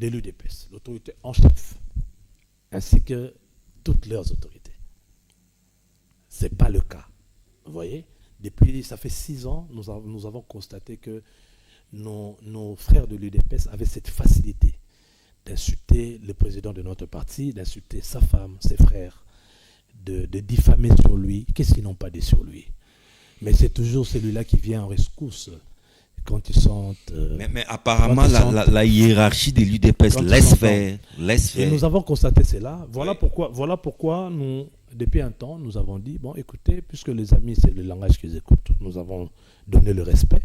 de l'UDPS, l'autorité en chef, ainsi que toutes leurs autorités. Ce n'est pas le cas. Vous voyez, depuis, ça fait 6 ans, nous avons constaté que nos frères de l'UDPS avaient cette facilité d'insulter le président de notre parti, d'insulter sa femme, ses frères, de diffamer sur lui. Qu'est-ce qu'ils n'ont pas dit sur lui? Mais c'est toujours celui-là qui vient en rescousse quand ils sont... mais apparemment, la hiérarchie de l'UDPS laisse faire. Et nous avons constaté cela. Voilà pourquoi nous, depuis un temps, nous avons dit, bon, écoutez, puisque les amis, c'est le langage qu'ils écoutent, nous avons donné le respect.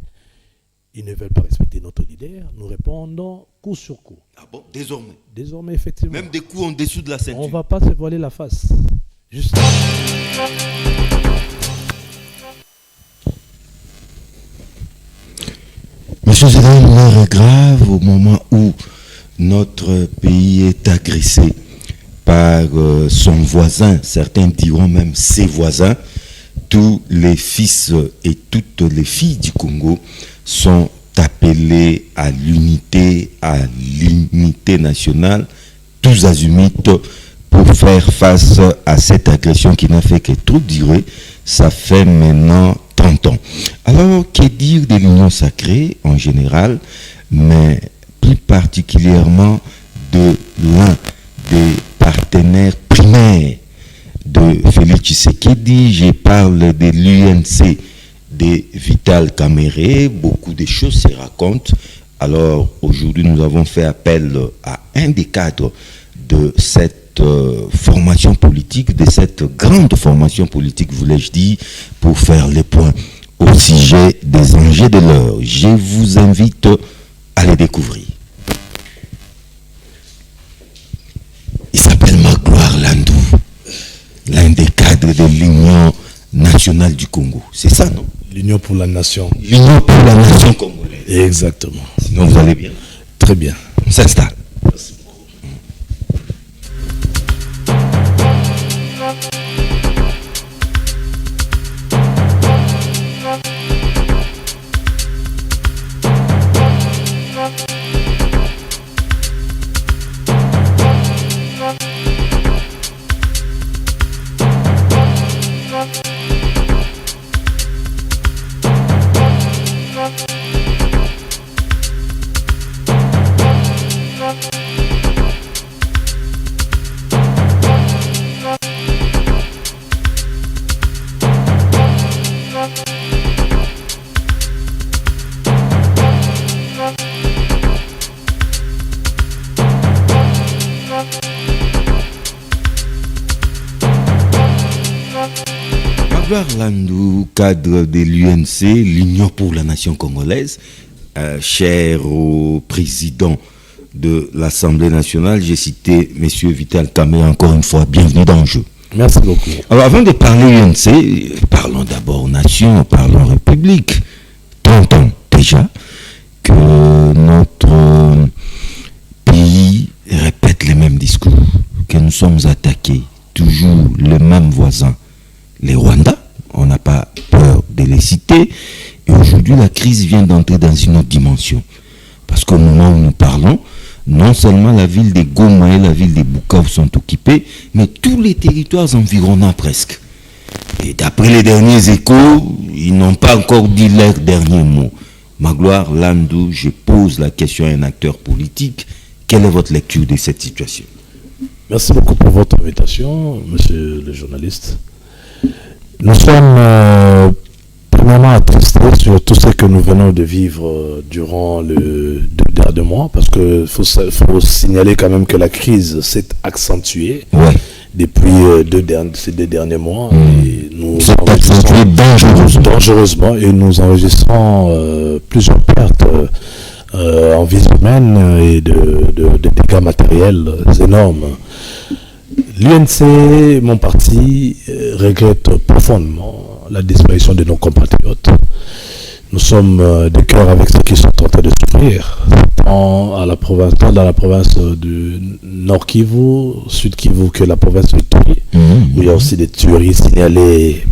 Ils ne veulent pas respecter notre leader. Nous répondons coup sur coup. Ah bon, désormais? Désormais, effectivement. Même des coups en dessous de la ceinture? On ne va pas se voiler la face. Juste. Monsieur Zédan, l'heure est grave au moment où notre pays est agressé par son voisin, certains diront même ses voisins. Tous les fils et toutes les filles du Congo sont appelés à l'unité nationale, tous azimuts, pour faire face à cette agression qui n'a fait que trop durer. Ça fait maintenant 30 ans. Alors, que dire de l'union sacrée en général, mais plus particulièrement de l'un des partenaires primaires de Félix Tshisekedi? Je parle de l'UNC de Vital Kamerhe. Beaucoup de choses se racontent. Alors, aujourd'hui, nous avons fait appel à un des cadres de cette formation politique, de cette grande formation politique, voulais-je dire, pour faire les points au sujet des enjeux de l'heure. Je vous invite à les découvrir. Il s'appelle Magloire Landou, l'un des cadres de l'Union nationale du Congo. C'est ça, non? L'Union pour la nation. L'Union pour la nation congolaise. Exactement. Sinon, vous allez bien? Très bien. On s'installe. Merci. Landou, cadre de l'UNC, l'Union pour la nation congolaise, cher au président de l'Assemblée nationale, j'ai cité M. Vital Kamerhe encore une fois, bienvenue dans le jeu. Merci beaucoup. Alors avant de parler UNC, parlons d'abord nation, parlons république. 30 ans déjà que notre pays répète les mêmes discours, que nous sommes attaqués, toujours les mêmes voisins. Les Rwandais, on n'a pas peur de les citer. Et aujourd'hui, la crise vient d'entrer dans une autre dimension. Parce qu'au moment où nous parlons, non seulement la ville de Goma et la ville de Bukavu sont occupées, mais tous les territoires environnants presque. Et d'après les derniers échos, ils n'ont pas encore dit leur dernier mot. Magloire Landou, je pose la question à un acteur politique. Quelle est votre lecture de cette situation? Merci beaucoup pour votre invitation, monsieur le journaliste. Nous sommes premièrement attristés sur tout ce que nous venons de vivre durant les 2 derniers mois, parce qu'il faut signaler quand même que la crise s'est accentuée depuis ces 2 derniers mois. Et nous accentuée dangereusement, et nous enregistrons plusieurs pertes en vie humaine et de dégâts matériels énormes. L'UNC, mon parti, regrette profondément la disparition de nos compatriotes. Nous sommes de cœur avec ceux qui sont en train de souffrir, tant dans la province du Nord Kivu, Sud Kivu, que la province de Ituri, où il y a aussi des tueries signalées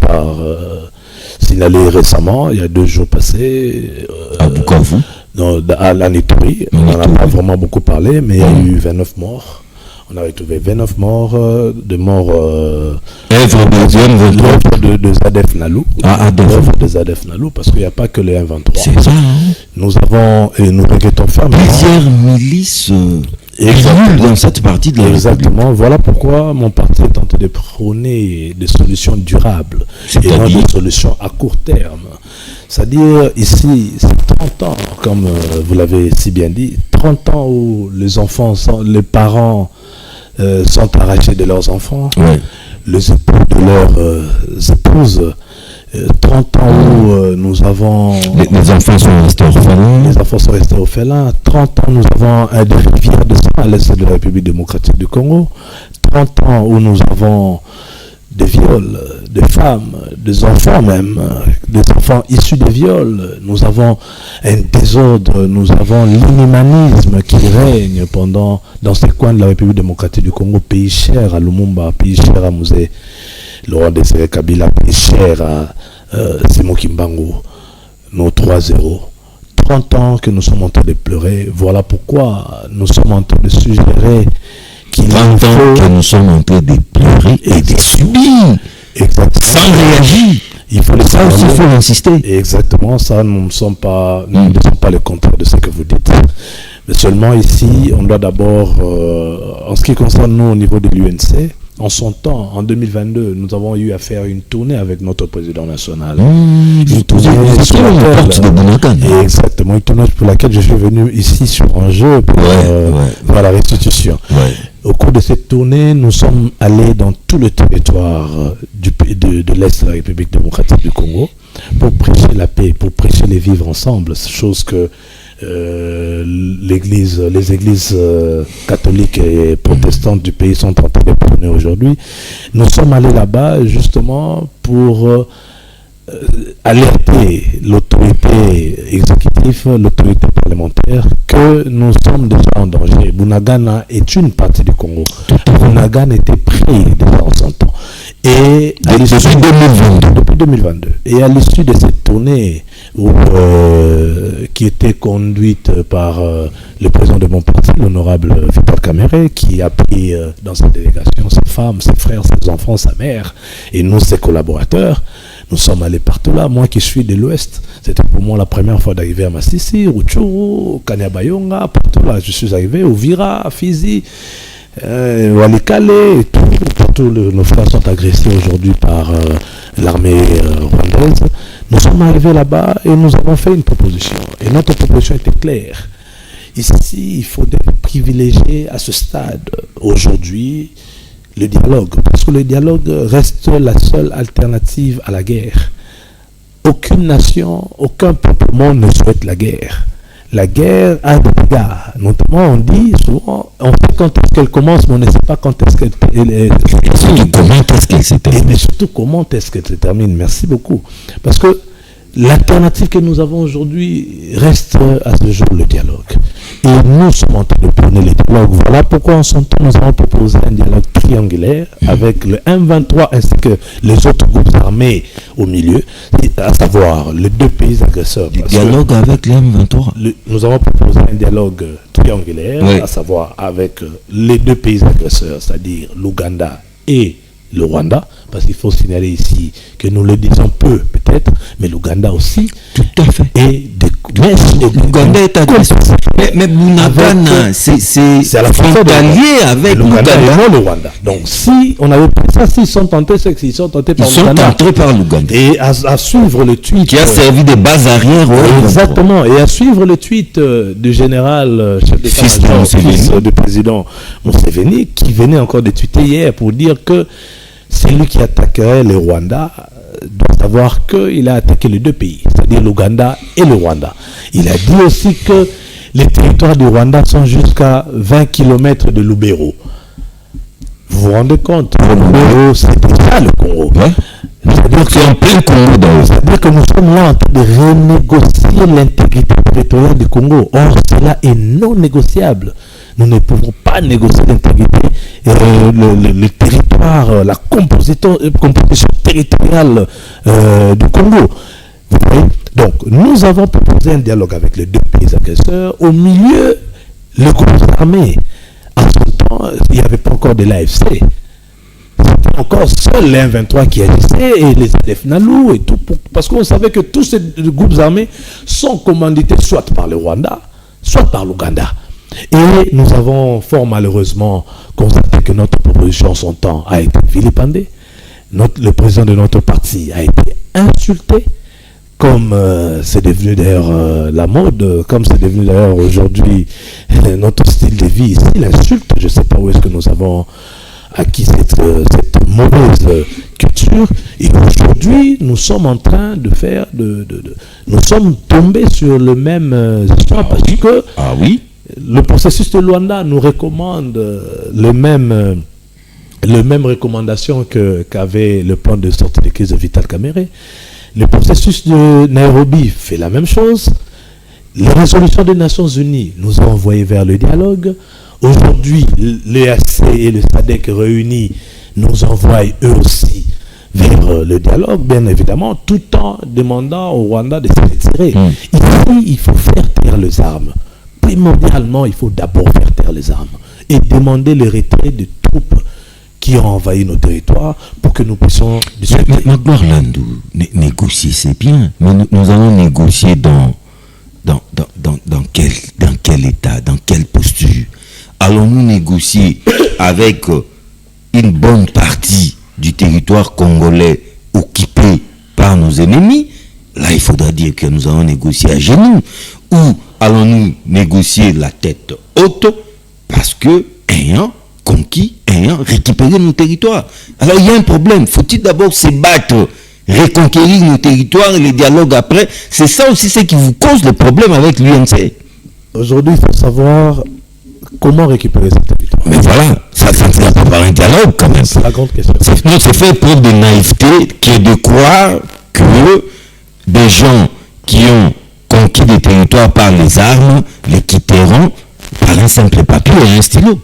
récemment, il y a 2 jours passés. À Bukavu. à l'Anituri. On n'en a pas vraiment beaucoup parlé, mais il y a eu 29 morts. On a retrouvé 29 morts, de morts de Zadef Nalou. L'œuvre de Zadef Nalou, parce qu'il n'y a pas que les 1-23. C'est ça, hein? Nous avons, et nous regrettons fermement. Plusieurs milices dans cette partie de la Exactement. Voilà pourquoi mon parti est tenté de prôner des solutions durables et non des solutions à court terme. C'est-à-dire, ici, c'est 30 ans, comme vous l'avez si bien dit, 30 ans où les enfants, les parents sont arrachés de leurs enfants, les époux de leurs épouses, 30 ans où nous avons... Les enfants sont restés orphelins. Les enfants sont restés orphelins. 30 ans nous avons des rivières de sang à l'est de la République démocratique du Congo. 30 ans où nous avons des viols, des femmes, des enfants même, des enfants issus des viols. Nous avons un désordre, nous avons l'inhumanisme qui règne dans ces coins de la République démocratique du Congo, pays cher à Lumumba, pays cher à Musée Laurent Désiré Kabila, pays cher à Simon Kimbangu, nos 3-0. 30 ans que nous sommes en train de pleurer, voilà pourquoi nous sommes en train de suggérer qu'il 30 ans que nous sommes en train de pleurer et de subir sans réagir. Il faut ça aussi, il faut insister. Exactement, ça, nous ne sommes pas le contraire de ce que vous dites. Mais seulement ici, on doit d'abord, en ce qui concerne nous au niveau de l'UNC, en son temps, en 2022, nous avons eu à faire une tournée avec notre président national. Une tournée sur exactement, une tournée pour laquelle je suis venu ici sur un jeu pour voir la restitution. Au cours de cette tournée, nous sommes allés dans tout le territoire de l'Est de la République démocratique du Congo pour prêcher la paix, pour prêcher les vivre ensemble, chose que les églises catholiques et protestantes du pays sont en train de prôner aujourd'hui. Nous sommes allés là-bas justement pour alerter l'autorité exécutive, l'autorité parlementaire, que nous sommes déjà en danger. Bunagana est une partie du Congo. Bunagana était pris déjà en son temps. Et depuis 2022. Et à l'issue de cette tournée qui était conduite par le président de mon parti, l'honorable Victor Kamere, qui a pris dans sa délégation sa femme, ses frères, ses enfants, sa mère, et nous, ses collaborateurs. Nous sommes allés partout là. Moi qui suis de l'Ouest, c'était pour moi la première fois d'arriver à Massissi, Rutshuru, Kanyabayonga, partout là. Je suis arrivé au Vira, à Fizi, Walikale, et tout. Partout nos frères sont agressés aujourd'hui par l'armée rwandaise. Nous sommes arrivés là-bas et nous avons fait une proposition. Et notre proposition était claire. Ici, il faudrait privilégier à ce stade, aujourd'hui, le dialogue, parce que le dialogue reste la seule alternative à la guerre. Aucune nation, aucun peuple au monde ne souhaite la guerre. La guerre a des dégâts. Notamment, on dit souvent, on sait quand est-ce qu'elle commence, mais on ne sait pas quand est-ce qu'elle se termine. Mais surtout, comment est-ce qu'elle se termine. Merci beaucoup. Parce que l'alternative que nous avons aujourd'hui reste à ce jour le dialogue. Et nous sommes en train de prôner le dialogue. Voilà pourquoi en son temps, nous avons proposé un dialogue triangulaire avec le M23 ainsi que les autres groupes armés au milieu, à savoir les deux pays agresseurs. Dialogue avec les M23. Nous avons proposé un dialogue triangulaire, à savoir avec les deux pays agresseurs, c'est-à-dire l'Ouganda et le Rwanda, parce qu'il faut signaler ici que nous le disons peu peut-être, mais l'Ouganda aussi. Tout à fait. Et l'Ouganda est agressé. Mais Bunagana, c'est à la frontalier avec l'Ouganda et le Rwanda. Donc si on avait pris ça, s'ils sont tentés, c'est qu'ils sont tentés par l'Ouganda. Et à suivre le tweet. Qui a servi de base arrière. Exactement. Et à suivre le tweet du général, chef d'état-major, fils du président Museveni, qui venait encore de tweeter hier pour dire que c'est lui qui attaquerait le Rwanda, doit savoir qu'il a attaqué les deux pays, c'est-à-dire l'Ouganda et le Rwanda. Il a dit aussi que les territoires du Rwanda sont jusqu'à 20 km de Lubero. Vous vous rendez compte, Lubero, c'est déjà le Congo. C'est-à-dire que, en plein Congo, c'est-à-dire que nous sommes là en train de renégocier l'intégrité territoriale du Congo. Or, cela est non négociable. Nous ne pouvons pas négocier l'intégrité, le territoire, la composition territoriale du Congo. Vous voyez, Donc, nous avons proposé un dialogue avec les deux pays agresseurs. Au milieu, le groupe armé. En ce temps, il n'y avait pas encore de l'AFC. C'était encore seul les M23 qui existaient et les ADF Nalou et tout. Parce qu'on savait que tous ces groupes armés sont commandités soit par le Rwanda, soit par l'Ouganda. Et nous avons fort malheureusement constaté que notre proposition en son temps a été vilipendée. Le président de notre parti a été insulté, comme c'est devenu d'ailleurs la mode, comme c'est devenu d'ailleurs aujourd'hui notre style de vie ici, l'insulte. Je ne sais pas où est-ce que nous avons acquis cette mauvaise culture. Et aujourd'hui, nous sommes en train de faire nous sommes tombés sur le même histoire parce que le processus de Luanda nous recommande le même recommandation qu'avait le plan de sortie de crise de Vital Kamerhe. Le processus de Nairobi fait la même chose. Les résolutions des Nations Unies nous ont envoyés vers le dialogue. Aujourd'hui, l'EAC et le SADC réunis nous envoient eux aussi vers le dialogue, bien évidemment, tout en demandant au Rwanda de se retirer. Ici, il faut faire taire les armes. Primordialement, il faut d'abord faire taire les armes et demander le retrait des troupes qui ont envahi nos territoires pour que nous puissions discuter. Mais Landou, négocier c'est bien, mais nous allons négocier dans quel état, dans quelle posture? Allons-nous négocier avec une bonne partie du territoire congolais occupé par nos ennemis? Là, il faudra dire que nous allons négocier à genoux. Ou allons-nous négocier la tête haute parce que, ayant conquis, ayant récupéré nos territoires? Alors, il y a un problème. Faut-il d'abord se battre, reconquérir nos territoires et les dialogues après? C'est ça aussi ce qui vous cause le problème avec l'UNC. Aujourd'hui, il faut savoir comment récupérer ces territoires. Mais voilà, ça ne sera pas par un dialogue quand même. C'est la grande question. C'est fait preuve de naïveté qui est de croire que des gens qui ont conquis des territoires par les armes les quitteront par un simple papier et un stylo.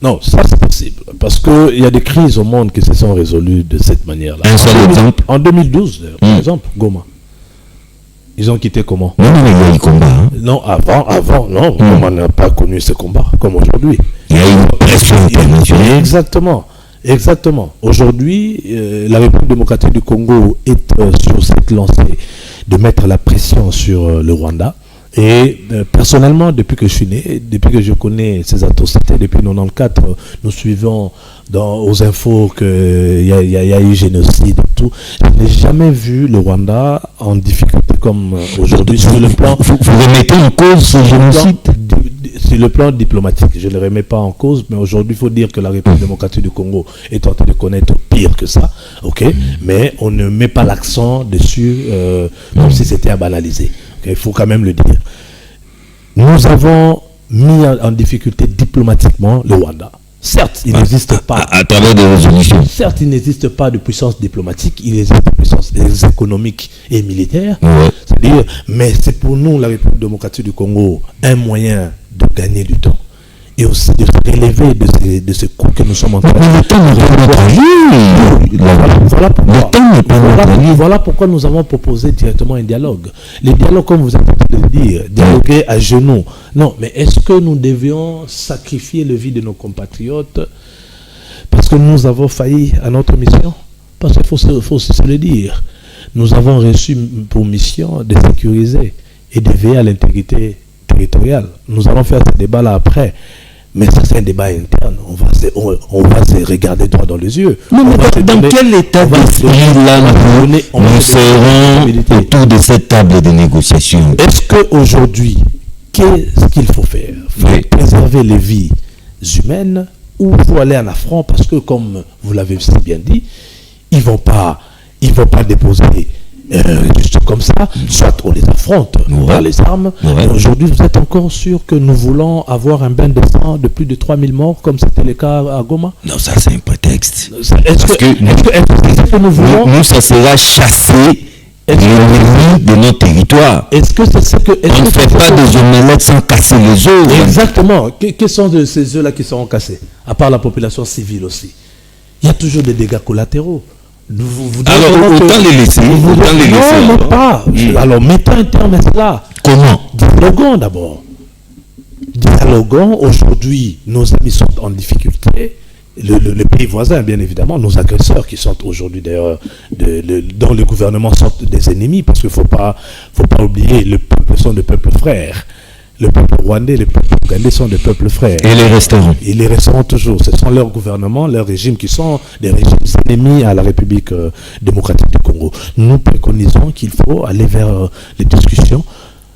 Non, ça c'est possible. Parce qu'il y a des crises au monde qui se sont résolues de cette manière-là. Un seul exemple. En 2012, par exemple, Goma. Ils ont quitté comment? Non, il y a eu combat. Hein? Non, avant, non. Goma n'a pas connu ce combat, comme aujourd'hui. Il y a eu une pression internationale. Exactement. Aujourd'hui, la République démocratique du Congo est sur cette lancée de mettre la pression sur le Rwanda. Et personnellement, depuis que je suis né, depuis que je connais ces atrocités, depuis 1994, nous suivons aux infos qu'il y a eu génocide et tout. Je n'ai jamais vu le Rwanda en difficulté comme aujourd'hui sur le plan... Vous remettez en cause ce génocide? Sur le plan diplomatique, je ne le remets pas en cause, mais aujourd'hui, il faut dire que la République démocratique du Congo est en train de connaître pire que ça, ok? Mais on ne met pas l'accent dessus comme si c'était à banaliser. Il faut quand même le dire. Nous avons mis en difficulté diplomatiquement le Rwanda. Certes, il n'existe pas... À travers des résolutions. Certes, il n'existe pas de puissance diplomatique, il existe de puissance économique et militaire. Ouais. C'est-à-dire, mais c'est pour nous, la République démocratique du Congo, un moyen de gagner du temps et aussi de se relever de ce coup que nous sommes en train de faire. Voilà pourquoi nous avons proposé directement un dialogue. Le dialogue, comme vous êtes en train de le dire, dialoguer à genoux. Non, mais est-ce que nous devions sacrifier le vie de nos compatriotes parce que nous avons failli à notre mission? Parce qu'il faut se le dire. Nous avons reçu pour mission de sécuriser et de veiller à l'intégrité territoriale. Nous allons faire ce débat-là après. Mais ça, c'est un débat interne. On va se regarder droit dans les yeux. Non, mais dans quel état d'esprit là nous serons autour de cette table de négociation? Est-ce qu'aujourd'hui, qu'est-ce qu'il faut faire? Il faut préserver les vies humaines ou il faut aller en affront parce que, comme vous l'avez si bien dit, ils ne vont pas déposer juste comme ça, soit on les affronte par les armes. Aujourd'hui, vous êtes encore sûr que nous voulons avoir un bain de sang de plus de 3000 morts, comme c'était le cas à Goma? Non, ça c'est un prétexte. Est-ce que nous voulons... Nous, ça sera chasser l'ennemi de nos territoires. Est-ce que c'est ce que... On ne fait pas des omelettes sans casser les œufs. Exactement. Quels sont ces œufs-là qui seront cassés? À part la population civile aussi. Il y a toujours des dégâts collatéraux. Alors, autant les laisser. Non, pas. Alors, mettons un terme à cela. Comment? Dialoguons d'abord. Dialoguons. Aujourd'hui, nos amis sont en difficulté. Le pays voisin, bien évidemment, nos agresseurs qui sont aujourd'hui d'ailleurs dans le gouvernement sont des ennemis, parce qu'il ne faut pas oublier, le peuple sont des peuples frères. Le peuple rwandais, le peuple ougandais sont des peuples frères. Et les resteront. Ils les resteront toujours. Ce sont leurs gouvernements, leurs régimes qui sont des régimes ennemis à la République démocratique du Congo. Nous préconisons qu'il faut aller vers les discussions.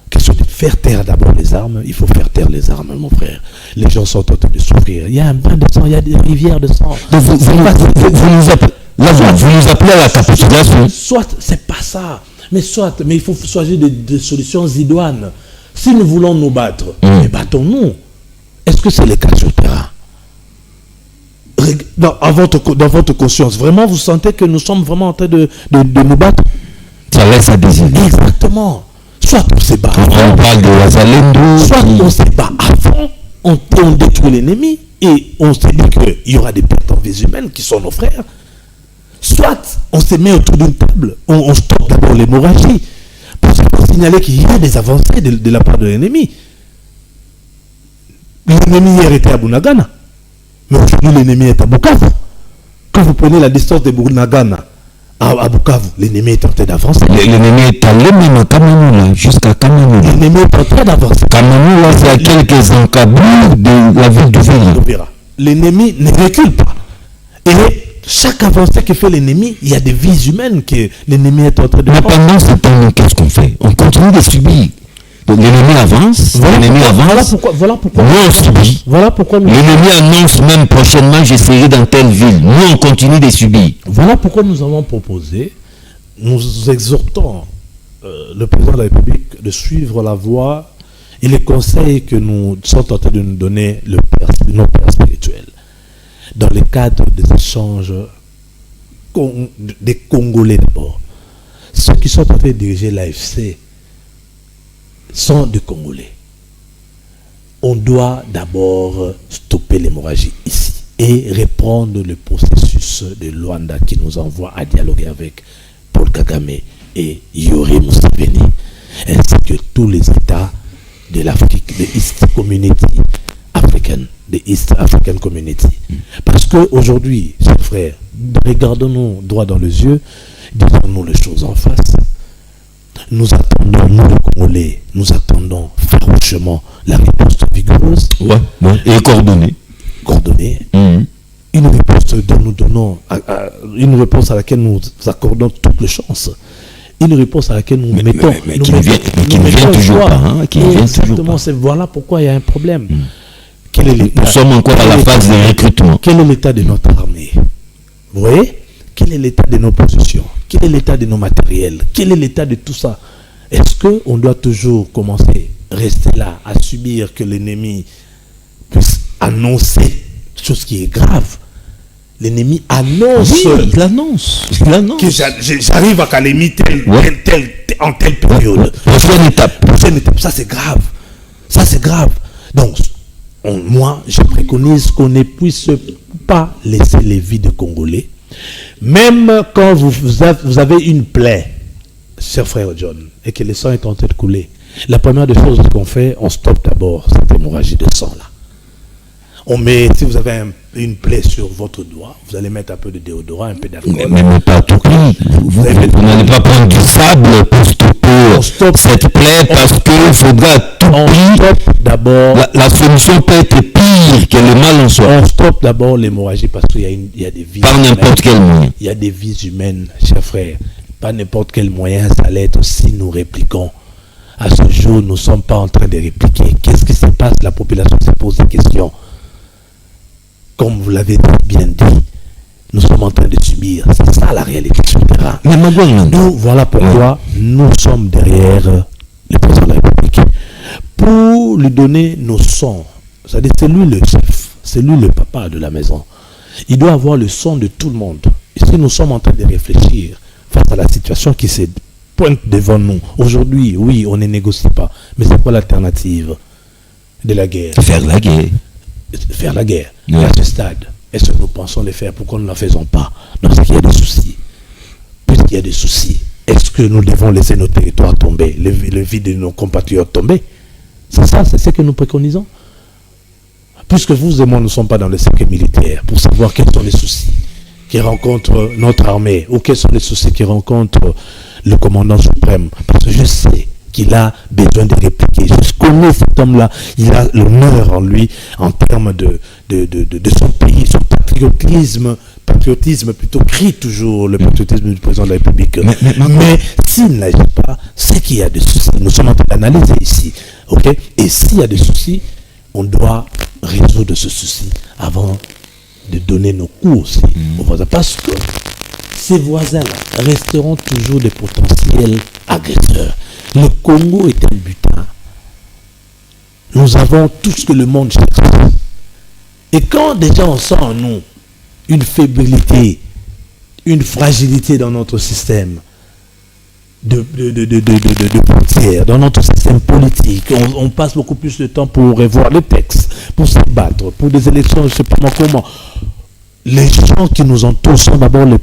Question de faire taire d'abord les armes. Il faut faire taire les armes, mon frère. Les gens sont en train de souffrir. Il y a un bain de sang, il y a des rivières de sang. Vous nous appelez à la capitulation. Soit, c'est pas ça. Mais il faut choisir des solutions idoines. Si nous voulons nous battre, mais battons-nous. Est-ce que c'est le cas sur le terrain? Dans votre conscience, vraiment vous sentez que nous sommes vraiment en train de nous battre? Ça laisse à désirer. Exactement. Soit on se bat avant. On parle de Wazalendo. Soit on se bat avant, on détruit l'ennemi et on se dit qu'il y aura des pertes en vie humaine qui sont nos frères. Soit on se met autour d'une table, on stoppe d'abord l'hémorragie. Pour signaler qu'il y a des avancées de la part de l'ennemi. L'ennemi hier était à Bunagana, mais aujourd'hui l'ennemi est à Bukavu. Quand vous prenez la distance de Bunagana à Bukavu, l'ennemi est en train d'avancer. L'ennemi est allé même à Kamanoula, jusqu'à Kamanoula. L'ennemi est en train d'avancer. Kamanoula, c'est à quelques encablures de la ville de Vera. L'ennemi ne recule pas. Et chaque avancée que fait l'ennemi, il y a des vies humaines que l'ennemi est en train de prendre. Mais pendant ce temps, qu'est-ce qu'on fait? On continue de subir. Donc l'ennemi avance, Voilà pourquoi nous on subit. Voilà pourquoi l'ennemi annonce même prochainement je serai dans telle ville. Nous on continue de subir. Voilà pourquoi nous avons proposé, nous exhortons le président de la République de suivre la voie et les conseils que nous sommes en train de nous donner nos pères spirituels. Dans le cadre des échanges des Congolais d'abord. Ceux qui sont en train de diriger l'AFC sont des Congolais. On doit d'abord stopper l'hémorragie ici et reprendre le processus de Luanda qui nous envoie à dialoguer avec Paul Kagame et Yoweri Museveni, ainsi que tous les États de l'Afrique, de East Community africaine, de East African Community. Parce qu'aujourd'hui, chers frères, regardons-nous droit dans les yeux, disons-nous les choses en face. Nous attendons, nous les Congolais, nous attendons farouchement la réponse vigoureuse. Et coordonnée. Une réponse dont nous donnons, une réponse à laquelle nous accordons toutes les chances. Une réponse à laquelle nous mettons. Mais qui ne vient toujours pas. Exactement, voilà pourquoi il y a un problème. Nous sommes encore à la phase de recrutement. Quel est l'état de notre armée? Vous voyez? Quel est l'état de nos positions? Quel est l'état de nos matériels? Quel est l'état de tout ça? Est-ce qu'on doit toujours rester là, à subir que l'ennemi puisse annoncer chose qui est grave? L'ennemi annonce. Oui, il annonce. Que j'arrive à Kalemi en telle période. Prochaine étape. Ça c'est grave. Donc, moi, je préconise qu'on ne puisse pas laisser les vies de Congolais. Même quand vous avez une plaie, cher frère John, et que le sang est en train de couler, la première des choses qu'on fait, on stoppe d'abord cette hémorragie de sang là. Si vous avez une plaie sur votre doigt, vous allez mettre un peu de déodorant, un peu d'alcool. Mais pas tout prix. Vous n'allez pas prendre du sable pour stopper cette plaie parce qu'il faudra tout prix. D'abord. La solution peut être pire que le mal en soi. On stoppe d'abord l'hémorragie parce qu'il y a des vies. Par n'importe quel moyen. Il y a des vies humaines, chers frères. Par n'importe quel moyen, ça allait être si nous répliquons. À ce jour, nous ne sommes pas en train de répliquer. Qu'est-ce qui se passe? La population se pose des questions. Comme vous l'avez bien dit, nous sommes en train de subir. C'est ça la réalité sur le terrain. Mais nous, voilà pourquoi nous sommes derrière le président de la République. Pour lui donner nos sons. C'est-à-dire, c'est lui le chef, c'est lui le papa de la maison. Il doit avoir le son de tout le monde. Et si nous sommes en train de réfléchir face à la situation qui se pointe devant nous, aujourd'hui, oui, on ne négocie pas. Mais c'est quoi l'alternative de la guerre? Faire la guerre. Faire la guerre. Ouais. À ce stade, est-ce que nous pensons le faire? Pourquoi nous ne la faisons pas? Donc, c'est qu'il y a des soucis. y a des soucis, est-ce que nous devons laisser nos territoires tomber, le vie de nos compatriotes tomber? C'est ça, c'est ce que nous préconisons. Puisque vous et moi ne sommes pas dans le cercle militaire pour savoir quels sont les soucis qui rencontre notre armée ou quels sont les soucis qui rencontre le commandant suprême. Parce que je sais qu'il a besoin de répliquer. Je connais cet homme-là. Il a l'honneur en lui en termes de son pays, son patriotisme plutôt crie toujours le patriotisme du président de la République. Mais s'il n'agit pas, c'est qu'il y a des soucis. Nous sommes en train d'analyser ici. Okay? Et s'il y a des soucis, on doit résoudre ce souci avant de donner nos coups aussi aux voisins. Parce que ces voisins-là resteront toujours des potentiels agresseurs. Le Congo est un butin. Nous avons tout ce que le monde cherche. Et quand déjà on sent en nous une fébrilité, une fragilité dans notre système de frontières, dans notre système politique, on passe beaucoup plus de temps pour revoir les textes, pour se battre, pour des élections, je ne sais pas comment. Les gens qui nous entourent sont d'abord nos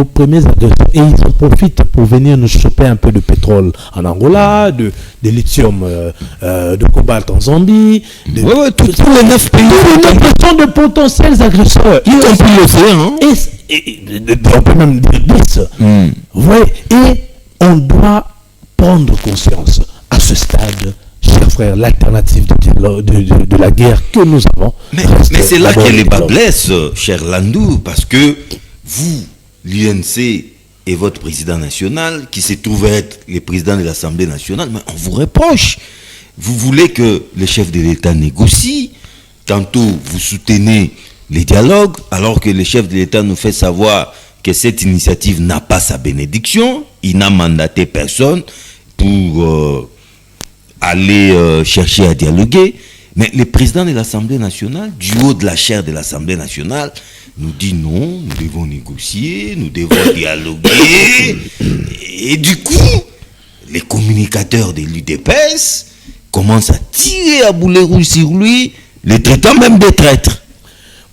premiers agresseurs et ils en profitent pour venir nous choper un peu de pétrole en Angola, de lithium, de cobalt en Zambie. Tous les 9 pays. Tous sont de potentiels agresseurs. Y compris l'océan. On peut même dire 10. Ouais, et on doit prendre conscience à ce stade, chers frères, l'alternative de la guerre que nous avons. Mais c'est là que les bas blessent, cher Landou, parce que vous, l'UNC et votre président national, qui se trouve être le président de l'Assemblée nationale, mais on vous reproche. Vous voulez que le chef de l'État négocie, tantôt vous soutenez les dialogues, alors que le chef de l'État nous fait savoir que cette initiative n'a pas sa bénédiction, il n'a mandaté personne pour aller chercher à dialoguer. Mais le président de l'Assemblée nationale, du haut de la chaire de l'Assemblée nationale, nous dit non, nous devons négocier, nous devons dialoguer. Et du coup, les communicateurs de l'UDPS commencent à tirer à boulet rouge sur lui, les traitant même de traîtres.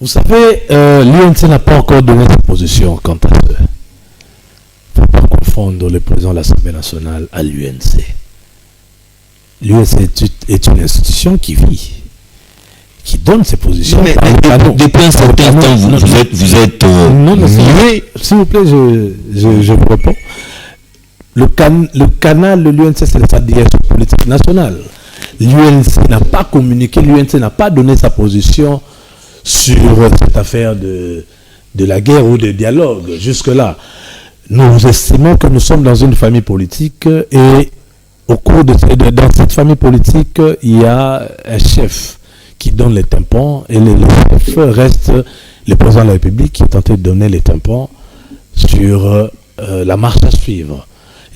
Vous savez, l'UNC n'a pas encore donné sa position quant à ça. Il ne faut pas confondre le président de l'Assemblée nationale à l'UNC. L'UNC est une institution qui vit, qui donne ses positions. Mais depuis un certain temps, vous êtes muet. S'il vous plaît, je vous réponds. Le canal de l'UNC, c'est sa direction politique nationale. L'UNC n'a pas communiqué, l'UNC n'a pas donné sa position sur cette affaire de la guerre ou de dialogue. Jusque-là, nous estimons que nous sommes dans une famille politique et au cours dans cette famille politique, il y a un chef qui donne les tympans et le chef reste le président de la République qui est tenté de donner les tympans sur la marche à suivre.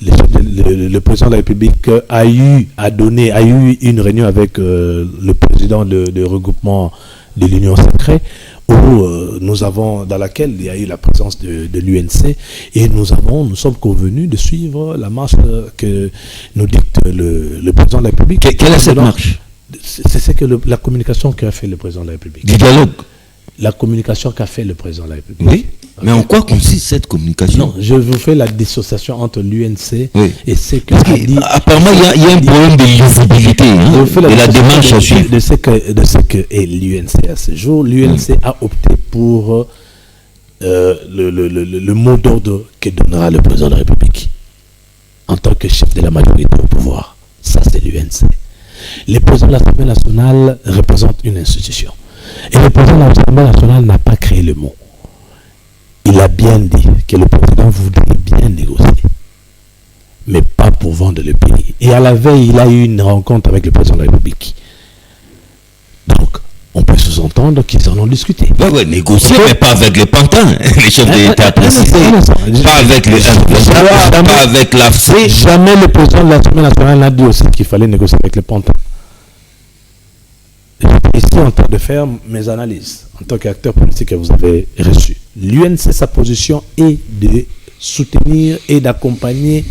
Le président de la République a eu une réunion avec le président de regroupement de l'Union sacrée dans laquelle il y a eu la présence de l'UNC et nous sommes convenus de suivre la marche que nous dicte le président de la République. Quelle est cette marche? C'est ce que la communication qu'a fait le président de la République. Du dialogue? La communication qu'a fait le président de la République. Oui. Mais en quoi consiste cette communication? Non, je vous fais la dissociation entre l'UNC et ce que apparemment, il y a un problème de lisibilité et la démarche à suivre. De ce que est l'UNC à ce jour. L'UNC a opté pour le mot d'ordre que donnera le président de la République en tant que chef de la majorité au pouvoir. Ça, c'est l'UNC. Le président de l'Assemblée nationale représente une institution. Et le président de l'Assemblée nationale n'a pas créé le mot. Il a bien dit que le président voudrait bien négocier, mais pas pour vendre le pays. Et à la veille, il a eu une rencontre avec le président de la République. Donc, on peut sous-entendre qu'ils en ont discuté. Oui, négocier, mais pas avec les pantins. Les chefs de l'État précisé. Pas avec les pas avec l'AFC. Jamais le président de l'Assemblée nationale n'a dit aussi qu'il fallait négocier avec les pantins. Ici, en train de faire mes analyses, en tant qu'acteur politique que vous avez reçu. L'UNC, sa position est de soutenir et d'accompagner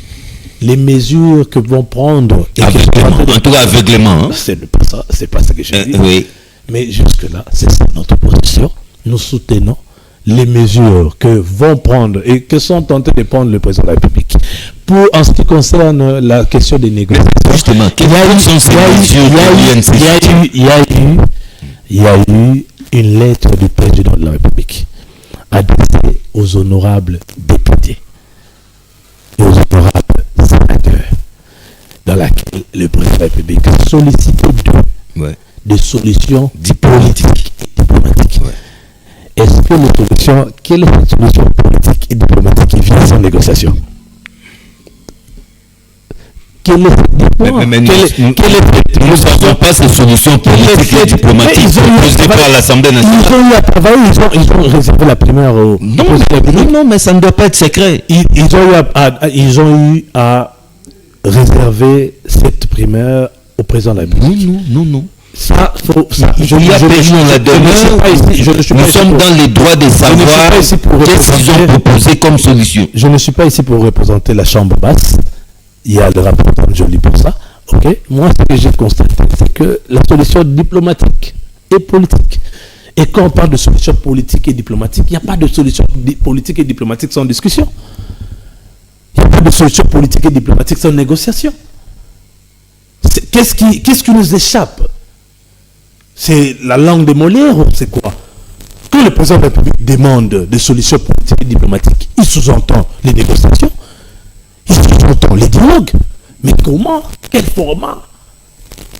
les mesures que vont prendre. En tout cas, aveuglément. C'est pas ça que je dis. Oui. Mais jusque-là, c'est ça notre position. Nous soutenons les mesures que vont prendre et que sont tentés de prendre le président de la République pour en ce qui concerne la question des négociations. Justement, quelles sont ces mesures il y a eu une lettre du président de la République adressée aux honorables députés et aux honorables sénateurs, dans laquelle le président de la République a sollicité des solutions diplomatiques et diplomatiques. Est-ce que quelle est la solution politique et diplomatique qui vient sans négociation? Nous n'avons pas ces solutions politiques et diplomatiques proposées par l'Assemblée nationale. Ils ont eu à travailler, ils ont réservé la primaire au... Non, mais ça ne doit pas être secret. Ils ont eu à réserver cette primaire au président de la République. Non. Il y a période la demeure. Nous sommes dans les droits de savoir qu'est-ce qu'ils ont proposé comme solution. Je ne suis pas ici pour représenter la Chambre basse. Il y a le rapport Joly pour ça. Ok. Moi, ce que j'ai constaté, c'est que la solution diplomatique et politique. Et quand on parle de solution politique et diplomatique, il n'y a pas de solution politique et diplomatique sans discussion. Il n'y a pas de solution politique et diplomatique sans négociation. Qu'est-ce qui nous échappe? C'est la langue de Molière ou c'est quoi? Quand le président de la République demande des solutions politiques et diplomatiques, il sous-entend les négociations, il sous-entend les dialogues. Mais comment? Quel format?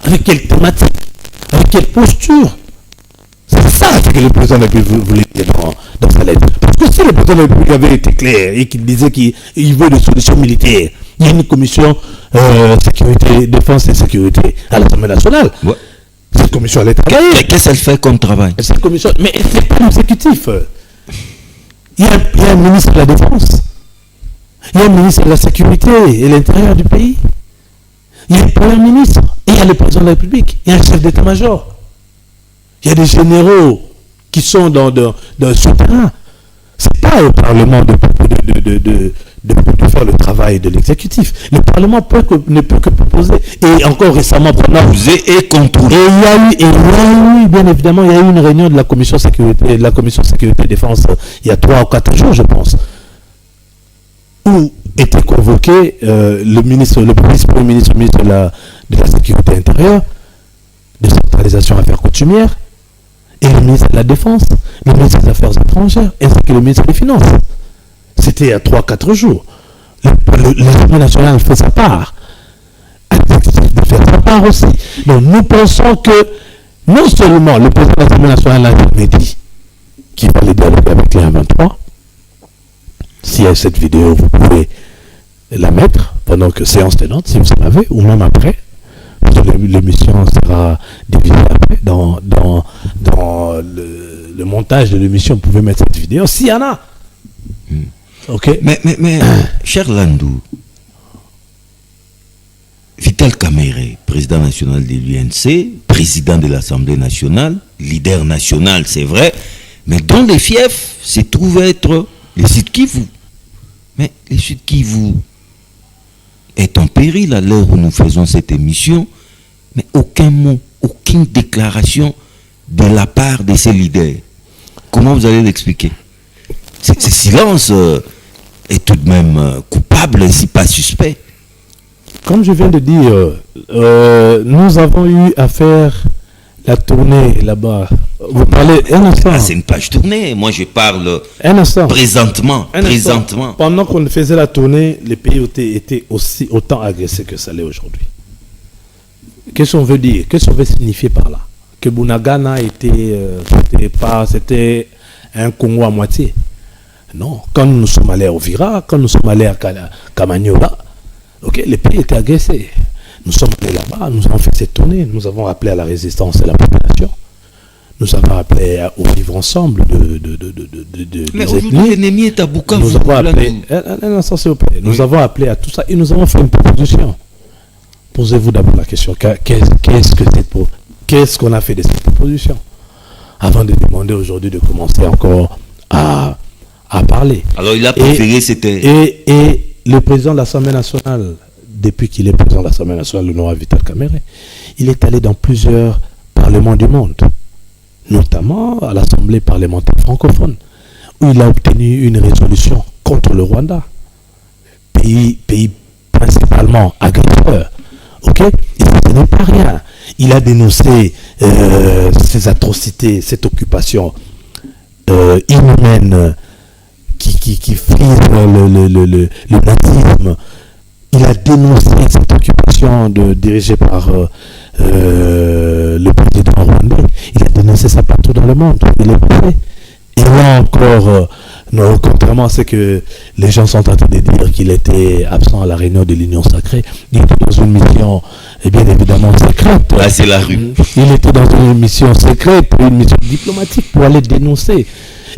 Avec quelle thématique? Avec quelle posture? C'est ça que le président de la République voulait dire dans sa lettre. Parce que si le président de la République avait été clair et qu'il disait qu'il veut des solutions militaires, il y a une commission sécurité, défense et sécurité à l'Assemblée nationale. Ouais. Cette commission allait travailler. Qu'est-ce qu'elle fait comme travail? Cette commission, mais ce n'est pas l'exécutif. Il y a un ministre de la Défense. Il y a un ministre de la Sécurité et l'intérieur du pays. Il y a un premier ministre. Et il y a le président de la République. Il y a un chef d'état-major. Il y a des généraux qui sont dans ce terrain. Ce n'est pas au Parlement de faire le travail de l'exécutif. Le Parlement ne peut que proposer. Et encore récemment, proposer et contrôler. Et il y a eu, bien évidemment, il y a eu une réunion de la Commission sécurité et défense il y a 3 ou 4 jours, je pense, où était convoqué le premier ministre de la Sécurité intérieure, de centralisation affaires coutumières, et le ministre de la Défense, le ministre des Affaires étrangères, ainsi que le ministre des Finances. C'était il y a 3-4 jours. L'Assemblée nationale fait sa part. Elle fait sa part aussi. Donc nous pensons que non seulement le président de l'Assemblée nationale a jamais dit qu'il fallait dialoguer avec les 1-23. Si cette vidéo, vous pouvez la mettre pendant que séance tenante, si vous en avez, ou même après. L'émission sera divisée après dans le montage de l'émission. Vous pouvez mettre cette vidéo s'il y en a. Ok. Mais cher Landou, Vital Kamerhe, président national de l'UNC, président de l'Assemblée nationale, leader national, c'est vrai, mais dont les fiefs se trouvent être les Sud Kivu. Mais les Sud Kivu est en péril à l'heure où nous faisons cette émission, mais aucun mot, aucune déclaration de la part de ces leaders. Comment vous allez l'expliquer? Ce silence est tout de même coupable, si pas suspect. Comme je viens de dire, nous avons eu à faire la tournée là-bas. Vous parlez un instant. C'est une page tournée. Moi, je parle un instant. Présentement. Pendant qu'on faisait la tournée, les pays étaient autant agressés que ça l'est aujourd'hui. Qu'est-ce qu'on veut dire? Qu'est-ce qu'on veut signifier par là? Que Bunagana c'était un Congo à moitié. Non. Quand nous sommes allés à Ovira, quand nous sommes allés à Kamanyola, les pays étaient agressés. Nous sommes allés là-bas, nous avons fait cette tournée, nous avons appelé à la résistance de la population. Nous avons appelé au vivre ensemble mais aujourd'hui, l'ennemi est à Bukavu. Nous avons appelé, nous avons appelé à tout ça et nous avons fait une proposition. Posez-vous d'abord la question, qu'est-ce qu'on a fait de cette proposition? Avant de demander aujourd'hui de commencer encore à parler. Alors il a préféré, et le président de l'Assemblée nationale, depuis qu'il est président de l'Assemblée nationale, le nom Vital Kamerhe, il est allé dans plusieurs parlements du monde, notamment à l'Assemblée parlementaire francophone, où il a obtenu une résolution contre le Rwanda, pays principalement agresseur. Ok, et ce n'est pas rien. Il a dénoncé ces atrocités, cette occupation inhumaine qui frise le nazisme. Il a dénoncé cette occupation dirigée par le président rwandais. Il a dénoncé ça partout dans le monde. Il est passé. Et là encore, non, contrairement à ce que les gens sont en train de dire qu'il était absent à la réunion de l'Union sacrée, il était dans une mission, bien évidemment, secrète. Là, c'est la rue. Il était dans une mission secrète, une mission diplomatique pour aller dénoncer.